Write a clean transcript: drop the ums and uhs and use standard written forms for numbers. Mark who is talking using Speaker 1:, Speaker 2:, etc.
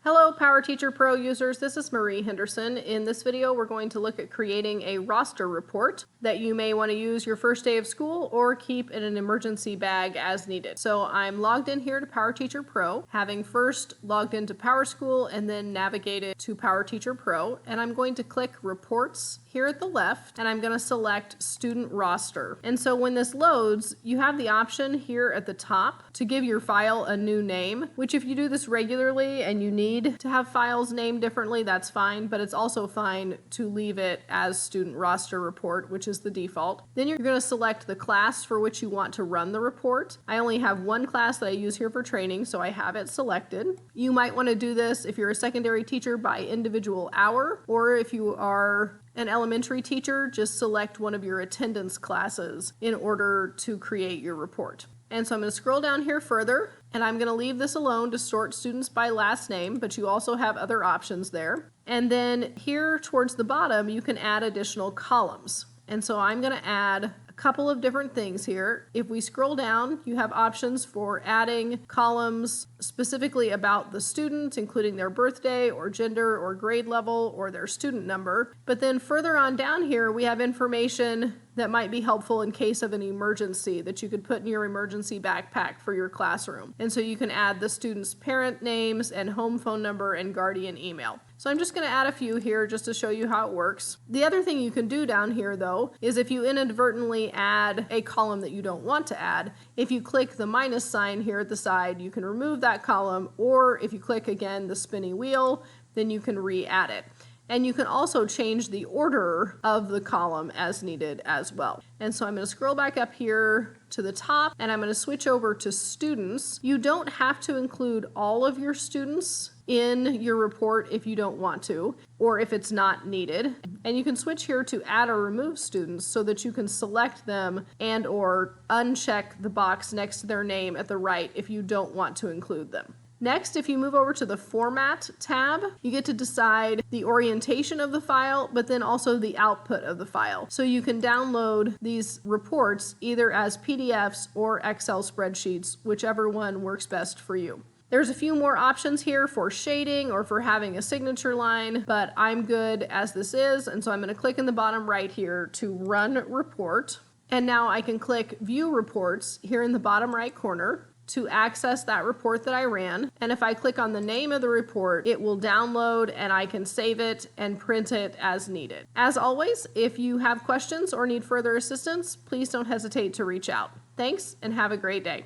Speaker 1: Hello PowerTeacher Pro users, this is Marie Henderson. In this video we're going to look at creating a roster report that you may want to use your first day of school or keep in an emergency bag as needed. So I'm logged in here to PowerTeacher Pro, having first logged into PowerSchool and then navigated to PowerTeacher Pro, and I'm going to click Reports here at the left, and I'm going to select Student Roster. And so when this loads, you have the option here at the top to give your file a new name, which if you do this regularly and you need to have files named differently, that's fine, but it's also fine to leave it as Student Roster Report, which is the default. Then you're going to select the class for which you want to run the report. I only have one class that I use here for training, so I have it selected. You might want to do this if you're a secondary teacher by individual hour, or if you are an elementary teacher, just select one of your attendance classes in order to create your report. And so I'm going to scroll down here further, and I'm going to leave this alone to sort students by last name, but you also have other options there. And then here towards the bottom, you can add additional columns. And so I'm going to add a couple of different things here. If we scroll down, you have options for adding columns specifically about the student, including their birthday or gender or grade level or their student number. But then further on down here, we have information that might be helpful in case of an emergency that you could put in your emergency backpack for your classroom. And so you can add the student's parent names and home phone number and guardian email. So I'm just going to add a few here just to show you how it works. The other thing you can do down here though is if you inadvertently add a column that you don't want to add, if you click the minus sign here at the side, you can remove that column, or if you click again the spinny wheel, then you can re-add it. And you can also change the order of the column as needed as well. And so I'm going to scroll back up here to the top, and I'm going to switch over to students. You don't have to include all of your students in your report if you don't want to, or if it's not needed. And you can switch here to add or remove students so that you can select them and or uncheck the box next to their name at the right if you don't want to include them. Next, if you move over to the Format tab, you get to decide the orientation of the file, but then also the output of the file. So you can download these reports either as PDFs or Excel spreadsheets, whichever one works best for you. There's a few more options here for shading or for having a signature line, but I'm good as this is, and so I'm going to click in the bottom right here to Run Report. And now I can click View Reports here in the bottom right corner to access that report that I ran. And if I click on the name of the report, it will download and I can save it and print it as needed. As always, if you have questions or need further assistance, please don't hesitate to reach out. Thanks and have a great day.